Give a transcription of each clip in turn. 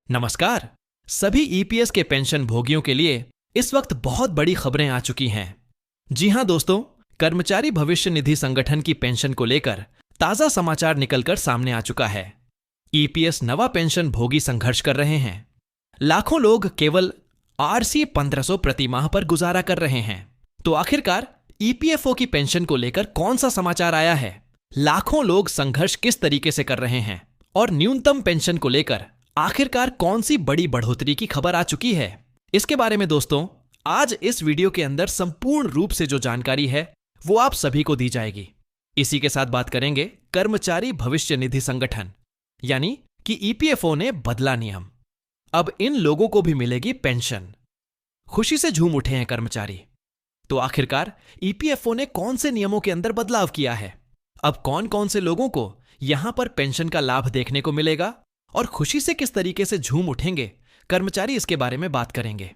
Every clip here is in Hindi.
नमस्कार। सभी ईपीएस के पेंशन भोगियों के लिए इस वक्त बहुत बड़ी खबरें आ चुकी हैं। जी हां दोस्तों, कर्मचारी भविष्य निधि संगठन की पेंशन को लेकर ताजा समाचार निकलकर सामने आ चुका है। ईपीएस नवा पेंशन भोगी संघर्ष कर रहे हैं। लाखों लोग केवल आरसी 1500 प्रति माह पर गुजारा कर रहे हैं। तो आखिरकार ईपीएफओ की पेंशन को लेकर कौन सा समाचार आया है? लाखों लोग संघर्ष किस तरीके से कर रहे हैं और न्यूनतम पेंशन को लेकर आखिरकार कौन सी बड़ी बढ़ोतरी की खबर आ चुकी है? इसके बारे में दोस्तों आज इस वीडियो के अंदर संपूर्ण रूप से जो जानकारी है वो आप सभी को दी जाएगी। इसी के साथ बात करेंगे कर्मचारी भविष्य निधि संगठन यानी कि ईपीएफओ ने बदला नियम। अब इन लोगों को भी मिलेगी पेंशन। खुशी से झूम उठे हैं कर्मचारी। तो आखिरकार ईपीएफओ ने कौन से नियमों के अंदर बदलाव किया है? अब कौन कौन से लोगों को यहां पर पेंशन का लाभ देखने को मिलेगा और खुशी से किस तरीके से झूम उठेंगे कर्मचारी, इसके बारे में बात करेंगे।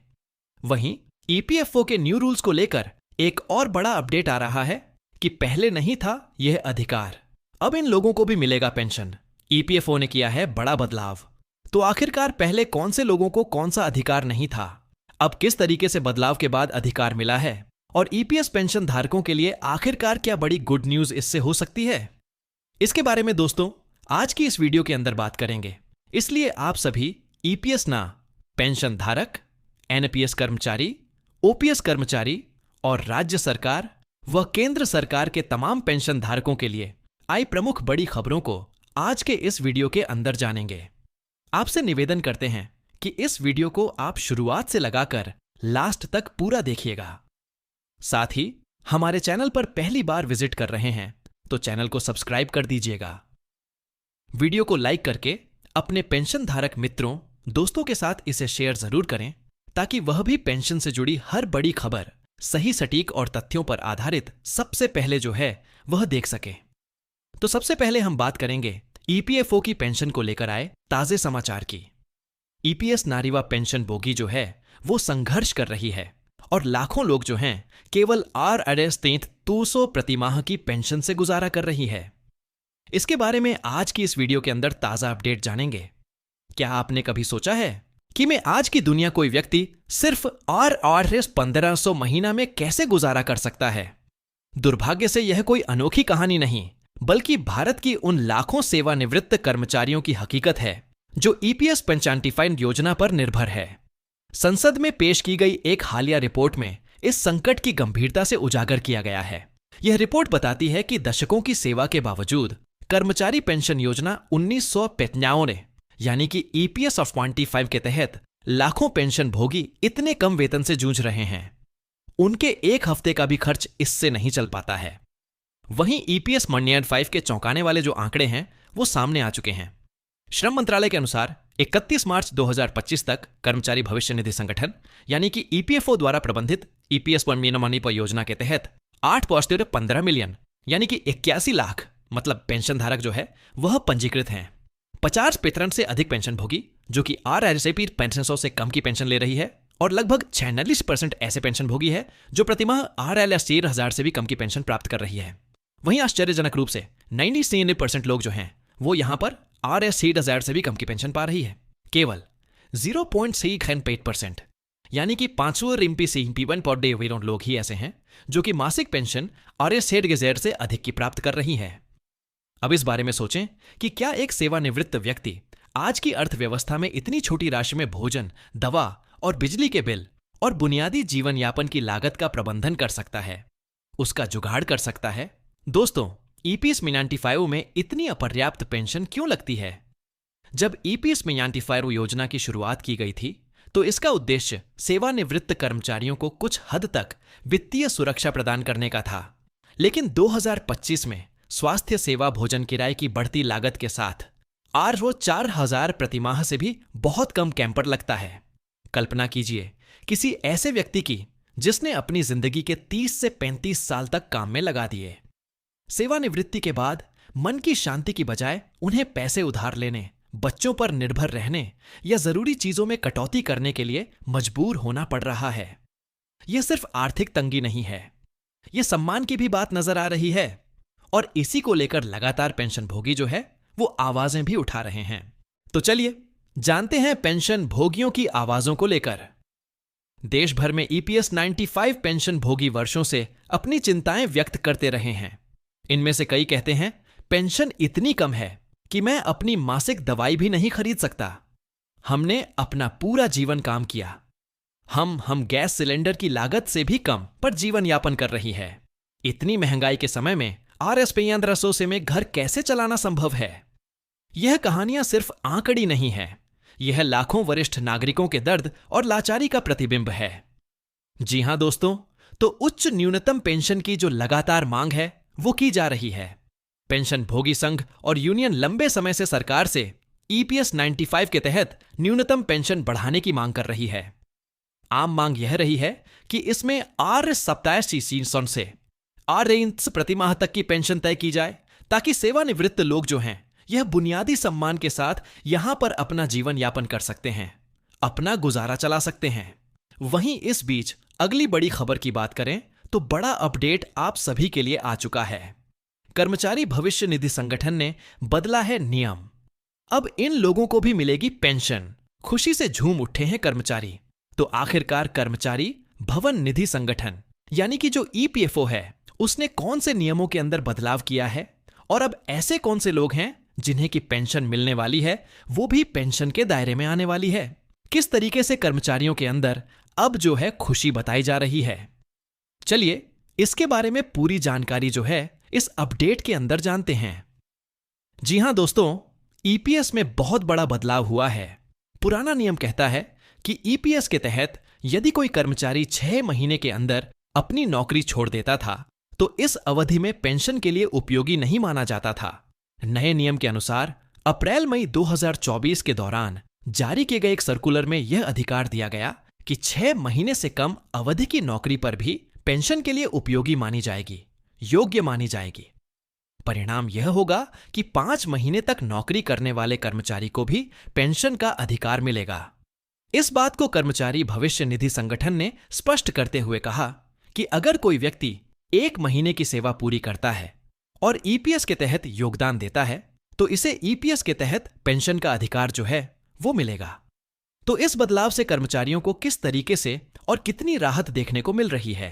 वहीं ईपीएफओ के न्यू रूल्स को लेकर एक और बड़ा अपडेट आ रहा है कि पहले नहीं था यह अधिकार, अब इन लोगों को भी मिलेगा पेंशन। ईपीएफओ ने किया है बड़ा बदलाव। तो आखिरकार पहले कौन से लोगों को कौन सा अधिकार नहीं था, अब किस तरीके से बदलाव के बाद अधिकार मिला है और ईपीएस पेंशन धारकों के लिए आखिरकार क्या बड़ी गुड न्यूज इससे हो सकती है, इसके बारे में दोस्तों आज की इस वीडियो के अंदर बात करेंगे। इसलिए आप सभी ईपीएस ना पेंशन धारक, एनपीएस कर्मचारी, ओपीएस कर्मचारी और राज्य सरकार व केंद्र सरकार के तमाम पेंशन धारकों के लिए आई प्रमुख बड़ी खबरों को आज के इस वीडियो के अंदर जानेंगे। आपसे निवेदन करते हैं कि इस वीडियो को आप शुरुआत से लगाकर लास्ट तक पूरा देखिएगा। साथ ही हमारे चैनल पर पहली बार विजिट कर रहे हैं तो चैनल को सब्सक्राइब कर दीजिएगा। वीडियो को लाइक करके अपने पेंशन धारक मित्रों, दोस्तों के साथ इसे शेयर जरूर करें ताकि वह भी पेंशन से जुड़ी हर बड़ी खबर सही, सटीक और तथ्यों पर आधारित सबसे पहले जो है वह देख सके। तो सबसे पहले हम बात करेंगे ईपीएफओ की पेंशन को लेकर आए ताजे समाचार की। ईपीएस नारीवा पेंशन भोगी जो है वो संघर्ष कर रही है और लाखों लोग जो हैं केवल आरआरएस 200 प्रति माह की पेंशन से गुजारा कर रही है। इसके बारे में आज की इस वीडियो के अंदर ताजा अपडेट जानेंगे। क्या आपने कभी सोचा है कि मैं आज की दुनिया कोई व्यक्ति सिर्फ आरआरएस 1500 महीना में कैसे गुजारा कर सकता है? दुर्भाग्य से यह कोई अनोखी कहानी नहीं, बल्कि भारत की उन लाखों सेवानिवृत्त कर्मचारियों की हकीकत है जो ईपीएस पेंशनटिफाइड योजना पर निर्भर है। संसद में पेश की गई एक हालिया रिपोर्ट में इस संकट की गंभीरता से उजागर किया गया है। यह रिपोर्ट बताती है कि दशकों की सेवा के बावजूद कर्मचारी पेंशन योजना 1995 यानी कि ईपीएस ऑफ 25 के तहत लाखों पेंशन भोगी इतने कम वेतन से जूझ रहे हैं, उनके एक हफ्ते का भी खर्च इससे नहीं चल पाता है। वहीं ईपीएस 5 के चौंकाने वाले जो आंकड़े हैं वो सामने आ चुके हैं। श्रम मंत्रालय के अनुसार 31 मार्च 2025 तक कर्मचारी भविष्य निधि संगठन यानी कि ईपीएफओ द्वारा प्रबंधित ईपीएस मनी योजना के तहत 8.15 मिलियन यानी कि 81 लाख मतलब पेंशन धारक जो है वह पंजीकृत हैं। 50% से अधिक पेंशन भोगी जो कि आरआरएसपी पेंशन से कम की पेंशन ले रही है और लगभग 46% ऐसे पेंशन भोगी है जो प्रतिमाह आरएलएस 1000 से भी कम की पेंशन प्राप्त कर रही है। वहीं आश्चर्यजनक रूप से 93% लोग जो हैं वो यहां पर आरएस 1000 से भी कम की पेंशन पा रही है। केवल 0.68% यानी कि 500 रिम्पी सीपी1 पर डे वेरों लोग ही ऐसे हैं जो कि मासिक पेंशन आरएस 1000 से अधिक की प्राप्त कर रही है। अब इस बारे में सोचें कि क्या एक सेवानिवृत्त व्यक्ति आज की अर्थव्यवस्था में इतनी छोटी राशि में भोजन, दवा और बिजली के बिल और बुनियादी जीवन यापन की लागत का प्रबंधन कर सकता है, उसका जुगाड़ कर सकता है? दोस्तों, ईपीएस 95 में इतनी अपर्याप्त पेंशन क्यों लगती है? जब ईपीएस 95 योजना की शुरुआत की गई थी तो इसका उद्देश्य सेवानिवृत्त कर्मचारियों को कुछ हद तक वित्तीय सुरक्षा प्रदान करने का था। लेकिन 2025 में स्वास्थ्य सेवा भोजन किराए की बढ़ती लागत के साथ आरओ 4000 प्रति माह से भी बहुत कम कैंपर लगता है। कल्पना कीजिए किसी ऐसे व्यक्ति की जिसने अपनी जिंदगी के 30 से 35 साल तक काम में लगा दिए। सेवानिवृत्ति के बाद मन की शांति की बजाय उन्हें पैसे उधार लेने, बच्चों पर निर्भर रहने या जरूरी चीजों में कटौती करने के लिए मजबूर होना पड़ रहा है। यह सिर्फ आर्थिक तंगी नहीं है, यह सम्मान की भी बात नजर आ रही है और इसी को लेकर लगातार पेंशन भोगी जो है वो आवाजें भी उठा रहे हैं। तो चलिए जानते हैं पेंशन भोगियों की आवाजों को लेकर। देश भर में ईपीएस 95 पेंशन भोगी वर्षों से अपनी चिंताएं व्यक्त करते रहे हैं। इनमें से कई कहते हैं पेंशन इतनी कम है कि मैं अपनी मासिक दवाई भी नहीं खरीद सकता। हमने अपना पूरा जीवन काम किया। हम गैस सिलेंडर की लागत से भी कम पर जीवन यापन कर रही है। इतनी महंगाई के समय में RS 1500 से में घर कैसे चलाना संभव है? यह कहानियां सिर्फ आंकड़ी नहीं है, यह लाखों वरिष्ठ नागरिकों के दर्द और लाचारी का प्रतिबिंब है। जी हां दोस्तों, तो उच्च न्यूनतम पेंशन की जो लगातार मांग है वो की जा रही है। पेंशन भोगी संघ और यूनियन लंबे समय से सरकार से ईपीएस 95 के तहत न्यूनतम पेंशन बढ़ाने की मांग कर रही है। आम मांग यह रही है कि इसमें 27 से 8 प्रतिमाह तक की पेंशन तय की जाए, ताकि सेवानिवृत्त लोग जो हैं यह बुनियादी सम्मान के साथ यहां पर अपना जीवन यापन कर सकते हैं, अपना गुजारा चला सकते हैं। वहीं इस बीच अगली बड़ी खबर की बात करें तो बड़ा अपडेट आप सभी के लिए आ चुका है। कर्मचारी भविष्य निधि संगठन ने बदला है नियम। अब इन लोगों को भी मिलेगी पेंशन। खुशी से झूम उठे हैं कर्मचारी। तो आखिरकार कर्मचारी भवन निधि संगठन यानी कि जो ईपीएफओ है उसने कौन से नियमों के अंदर बदलाव किया है, और अब ऐसे कौन से लोग हैं जिन्हें की पेंशन मिलने वाली है, वो भी पेंशन के दायरे में आने वाली है। किस तरीके से कर्मचारियों के अंदर अब जो है खुशी बताई जा रही है, चलिए इसके बारे में पूरी जानकारी जो है इस अपडेट के अंदर जानते हैं। जी हां दोस्तों, ईपीएस में बहुत बड़ा बदलाव हुआ है। पुराना नियम कहता है कि ईपीएस के तहत यदि कोई कर्मचारी 6 महीने के अंदर अपनी नौकरी छोड़ देता था तो इस अवधि में पेंशन के लिए उपयोगी नहीं माना जाता था। नए नियम के अनुसार अप्रैल-मई 2024 के दौरान जारी किए गए एक सर्कुलर में यह अधिकार दिया गया कि 6 महीने से कम अवधि की नौकरी पर भी पेंशन के लिए उपयोगी मानी जाएगी, योग्य मानी जाएगी। परिणाम यह होगा कि 5 महीने तक नौकरी करने वाले कर्मचारी को भी पेंशन का अधिकार मिलेगा। इस बात को कर्मचारी भविष्य निधि संगठन ने स्पष्ट करते हुए कहा कि अगर कोई व्यक्ति 1 महीने की सेवा पूरी करता है और ईपीएस के तहत योगदान देता है तो इसे ईपीएस के तहत पेंशन का अधिकार जो है वो मिलेगा। तो इस बदलाव से कर्मचारियों को किस तरीके से और कितनी राहत देखने को मिल रही है,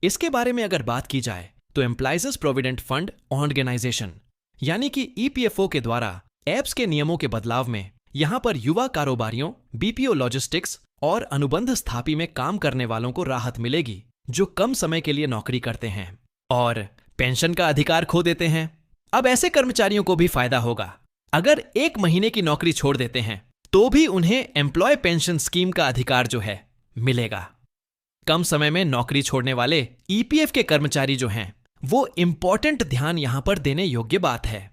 इसके बारे में अगर बात की जाए तो एम्प्लॉयज प्रोविडेंट फंड ऑर्गेनाइजेशन यानी कि ईपीएफओ के द्वारा एप्स के नियमों के बदलाव में यहां पर युवा कारोबारियों, बीपीओ लॉजिस्टिक्स और अनुबंध स्थापी में काम करने वालों को राहत मिलेगी जो कम समय के लिए नौकरी करते हैं और पेंशन का अधिकार खो देते हैं। अब ऐसे कर्मचारियों को भी फायदा होगा। अगर 1 महीने की नौकरी छोड़ देते हैं तो भी उन्हें एम्प्लॉय पेंशन स्कीम का अधिकार जो है मिलेगा। कम समय में नौकरी छोड़ने वाले ईपीएफ के कर्मचारी जो हैं वो इंपॉर्टेंट ध्यान यहां पर देने योग्य बात है।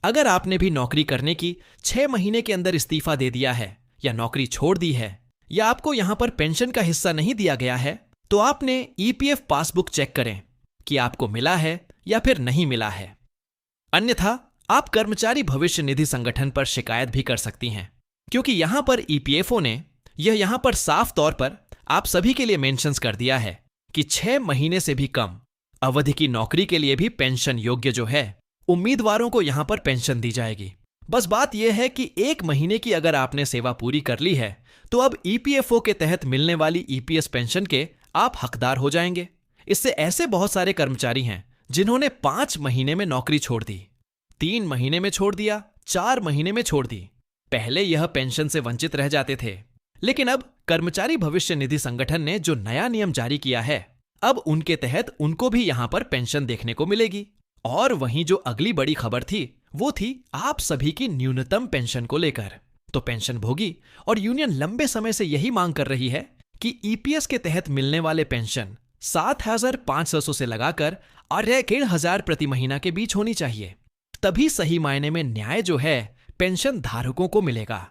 अगर आपने भी नौकरी करने की 6 महीने के अंदर इस्तीफा दे दिया है या नौकरी छोड़ दी है या आपको यहां पर पेंशन का हिस्सा नहीं दिया गया है तो आपने ईपीएफ पासबुक चेक करें कि आपको मिला है या फिर नहीं मिला है। अन्यथा आप कर्मचारी भविष्य निधि संगठन पर शिकायत भी कर सकती हैं, क्योंकि यहां पर ईपीएफओ ने यहां पर साफ तौर पर आप सभी के लिए मेंशंस कर दिया है कि 6 महीने से भी कम अवधि की नौकरी के लिए भी पेंशन योग्य जो है उम्मीदवारों को यहां पर पेंशन दी जाएगी। बस बात यह है कि 1 महीने की अगर आपने सेवा पूरी कर ली है तो अब ईपीएफओ के तहत मिलने वाली ईपीएस पेंशन के आप हकदार हो जाएंगे। इससे ऐसे बहुत सारे कर्मचारी हैं जिन्होंने 5 महीने में नौकरी छोड़ दी, 3 महीने में छोड़ दिया, 4 महीने में छोड़ दी। पहले यह पेंशन से वंचित रह जाते थे, लेकिन अब कर्मचारी भविष्य निधि संगठन ने जो नया नियम जारी किया है अब उनके तहत उनको भी यहां पर पेंशन देखने को मिलेगी। और वहीं जो अगली बड़ी खबर थी वो थी आप सभी की न्यूनतम पेंशन को लेकर। तो पेंशन भोगी और यूनियन लंबे समय से यही मांग कर रही है कि ईपीएस के तहत मिलने वाले पेंशन 7,500 से लगाकर 1,500 प्रति महीना के बीच होनी चाहिए, तभी सही मायने में न्याय जो है पेंशन धारकों को मिलेगा।